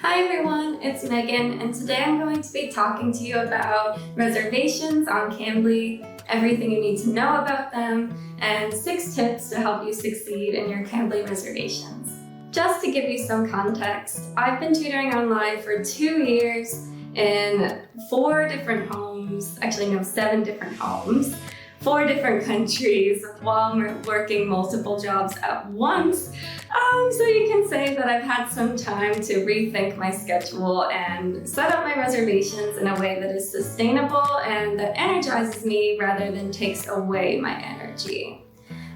Hi everyone, it's Megan, and today I'm going to be talking to you about reservations on Cambly, everything you need to know about them, and 6 tips to help you succeed in your Cambly reservations. Just to give you some context, I've been tutoring online for 2 years in 4 different homes, 7 different homes, 4 different countries while working multiple jobs at once. So you can say that I've had some time to rethink my schedule and set up my reservations in a way that is sustainable and that energizes me rather than takes away my energy.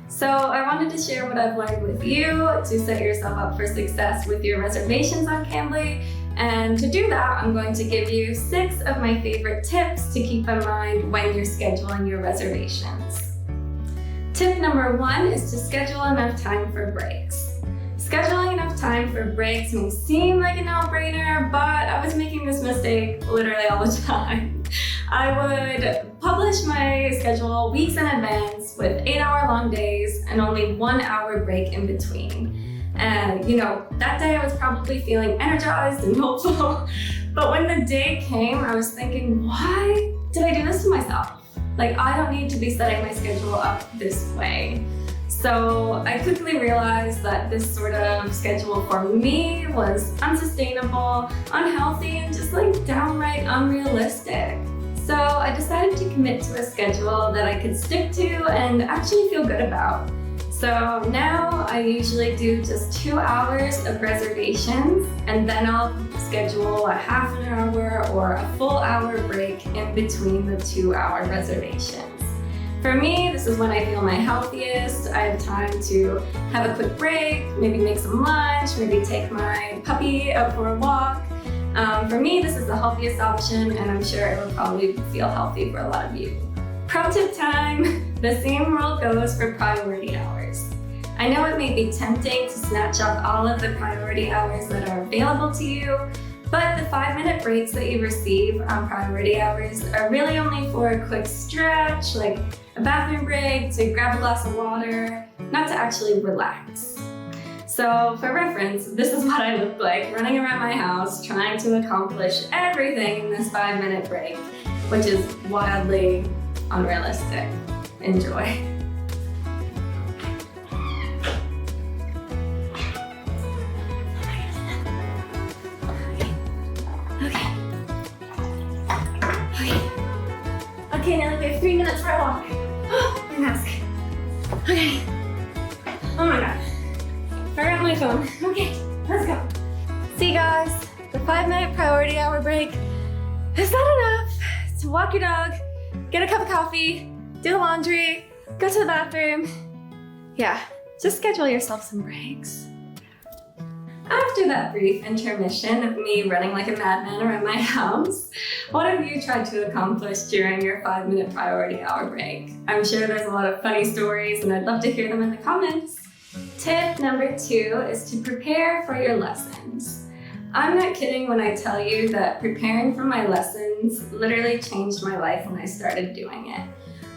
So I wanted to share what I've learned with you to set yourself up for success with your reservations on Cambly. And to do that, I'm going to give you 6 of my favorite tips to keep in mind when you're scheduling your reservations. Tip number 1 is to schedule enough time for breaks. Scheduling enough time for breaks may seem like a no-brainer, but I was making this mistake literally all the time. I would publish my schedule weeks in advance with 8-hour-long days and only 1 hour break in between. And that day I was probably feeling energized and hopeful, but when the day came, I was thinking, why did I do this to myself? I don't need to be setting my schedule up this way. So I quickly realized that this sort of schedule for me was unsustainable, unhealthy, and just downright unrealistic. So I decided to commit to a schedule that I could stick to and actually feel good about. So now I usually do just 2 hours of reservations, and then I'll schedule a half an hour or a full hour break in between the 2-hour reservations. For me, this is when I feel my healthiest. I have time to have a quick break, maybe make some lunch, maybe take my puppy out for a walk. For me, this is the healthiest option, and I'm sure it will probably feel healthy for a lot of you. Pro tip time, the same rule goes for priority hours. I know it may be tempting to snatch up all of the priority hours that are available to you, but the 5-minute breaks that you receive on priority hours are really only for a quick stretch, like a bathroom break, to grab a glass of water, not to actually relax. So for reference, this is what I look like running around my house trying to accomplish everything in this 5-minute break, which is wildly unrealistic. Enjoy. Okay, Nellie, we have 3 minutes for a walk. My mask. Okay. Oh my god. Forgot my phone. Okay, let's go. See guys, the 5-minute priority hour break is not enough to walk your dog, get a cup of coffee, do the laundry, go to the bathroom. Yeah, just schedule yourself some breaks. After that brief intermission of me running like a madman around my house, what have you tried to accomplish during your 5-minute priority hour break? I'm sure there's a lot of funny stories and I'd love to hear them in the comments. Tip number 2 is to prepare for your lessons. I'm not kidding when I tell you that preparing for my lessons literally changed my life when I started doing it.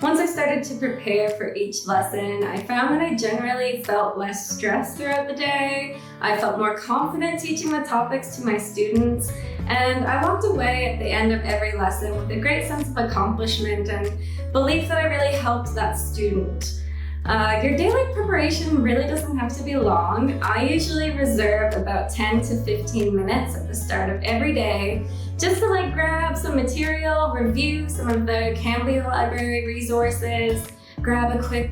Once I started to prepare for each lesson, I found that I generally felt less stressed throughout the day. I felt more confident teaching the topics to my students, and I walked away at the end of every lesson with a great sense of accomplishment and belief that I really helped that student. Your daily preparation really doesn't have to be long. I usually reserve about 10 to 15 minutes at the start of every day just to grab some material, review some of the Cambly library resources, grab a quick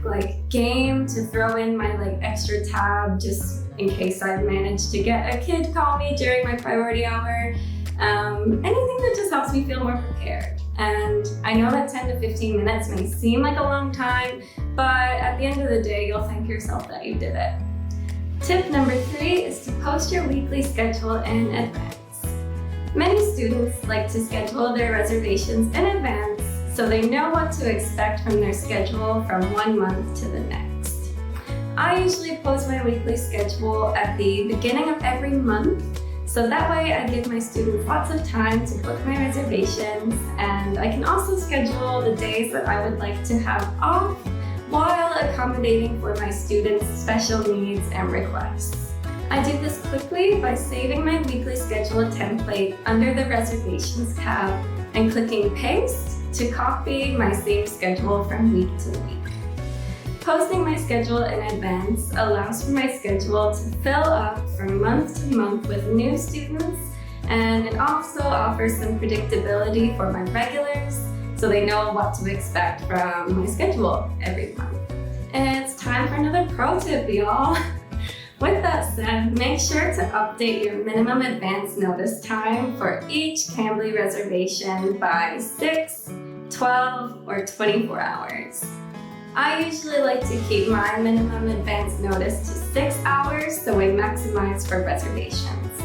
game to throw in my extra tab just in case I manage to get a kid call me during my priority hour. Anything that just helps me feel more prepared. And I know that 10 to 15 minutes may seem like a long time, but at the end of the day, you'll thank yourself that you did it. Tip number 3 is to post your weekly schedule in advance. Many students like to schedule their reservations in advance so they know what to expect from their schedule from one month to the next. I usually post my weekly schedule at the beginning of every month, so that way I give my students lots of time to book my reservations, and I can also schedule the days that I would like to have off while accommodating for my students' special needs and requests. I do this quickly by saving my weekly schedule template under the Reservations tab and clicking Paste to copy my same schedule from week to week. Posting my schedule in advance allows for my schedule to fill up from month to month with new students, and it also offers some predictability for my regulars so they know what to expect from my schedule every month. And it's time for another pro tip, y'all. With that said, make sure to update your minimum advance notice time for each Cambly reservation by 6, 12, or 24 hours. I usually like to keep my minimum advance notice to 6 hours so I maximize for reservations.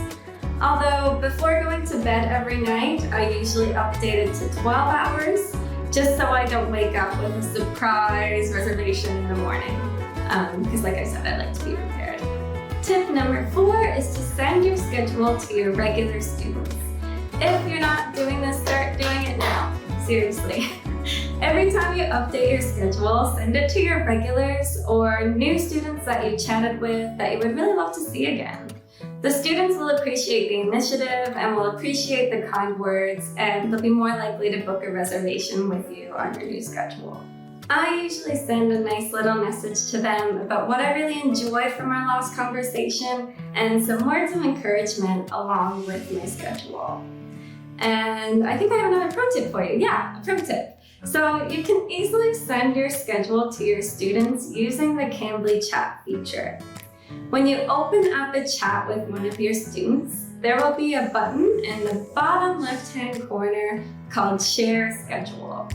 Although before going to bed every night, I usually update it to 12 hours just so I don't wake up with a surprise reservation in the morning. Because like I said, I like to be prepared. Tip number 4 is to send your schedule to your regular students. If you're not doing this, start doing it now. Seriously. Every time you update your schedule, send it to your regulars or new students that you chatted with that you would really love to see again. The students will appreciate the initiative and will appreciate the kind words, and they'll be more likely to book a reservation with you on your new schedule. I usually send a nice little message to them about what I really enjoyed from our last conversation and some words of encouragement along with my schedule. And I think I have another pro tip for you. Yeah, a pro tip. So you can easily send your schedule to your students using the Cambly chat feature. When you open up a chat with one of your students, there will be a button in the bottom left-hand corner called Share Schedule.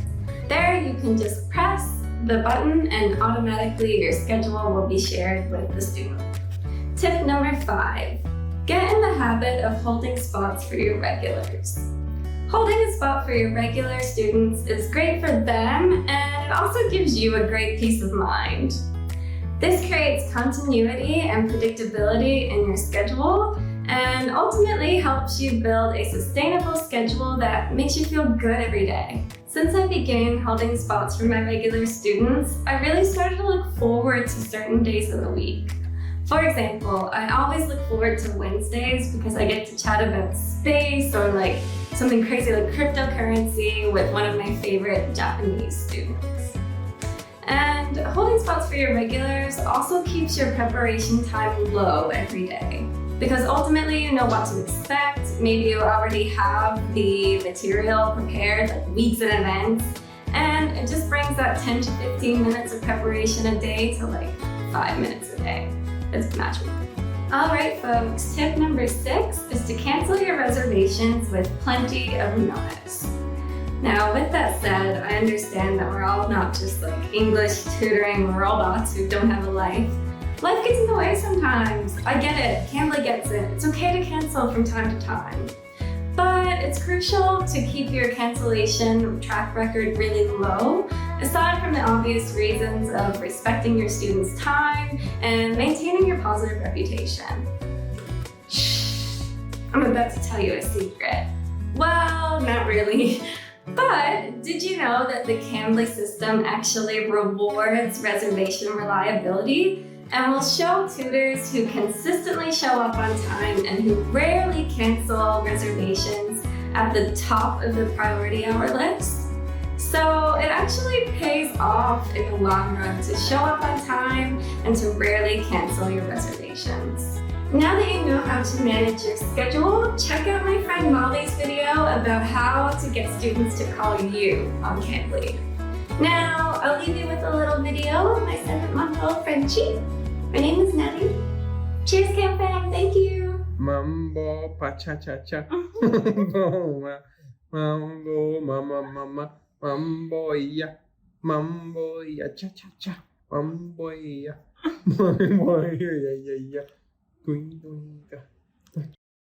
There you can just press the button and automatically your schedule will be shared with the student. Tip number 5, get in the habit of holding spots for your regulars. Holding a spot for your regular students is great for them, and it also gives you a great peace of mind. This creates continuity and predictability in your schedule and ultimately helps you build a sustainable schedule that makes you feel good every day. Since I began holding spots for my regular students, I really started to look forward to certain days of the week. For example, I always look forward to Wednesdays because I get to chat about space or like something crazy like cryptocurrency with one of my favorite Japanese students. And holding spots for your regulars also keeps your preparation time low every day because ultimately you know what to expect. Maybe you already have the material prepared like weeks in advance, and it just brings that 10 to 15 minutes of preparation a day to like 5 minutes a day. It's magical. All right, folks, tip number 6 is to cancel your reservations with plenty of notice. Now, with that said, I understand that we're all not just like English tutoring robots who don't have a life. Life gets in the way sometimes. I get it, Cambly gets it. It's okay to cancel from time to time. But it's crucial to keep your cancellation track record really low, aside from the obvious reasons of respecting your students' time and maintaining your positive reputation. Shh, I'm about to tell you a secret. Well, not really. But did you know that the Cambly system actually rewards reservation reliability and will show tutors who consistently show up on time and who rarely cancel reservations at the top of the priority hour list? So it actually pays off in the long run to show up on time and to rarely cancel your reservations. Now that you know how to manage your schedule, check out my friend Molly's video about how to get students to call you on Cambly. Now, I'll leave you with a little video of my 7-month-old Frenchie. Her name is Nellie. Cheers, Camp Fam. Thank you. Mambo pa-cha-cha-cha. Mambo, mambo, mama, mama. Mambo, yeah. Mambo, yeah, cha-cha-cha. Mambo, yeah. Mambo, yeah, yeah, yeah. Twing, twing.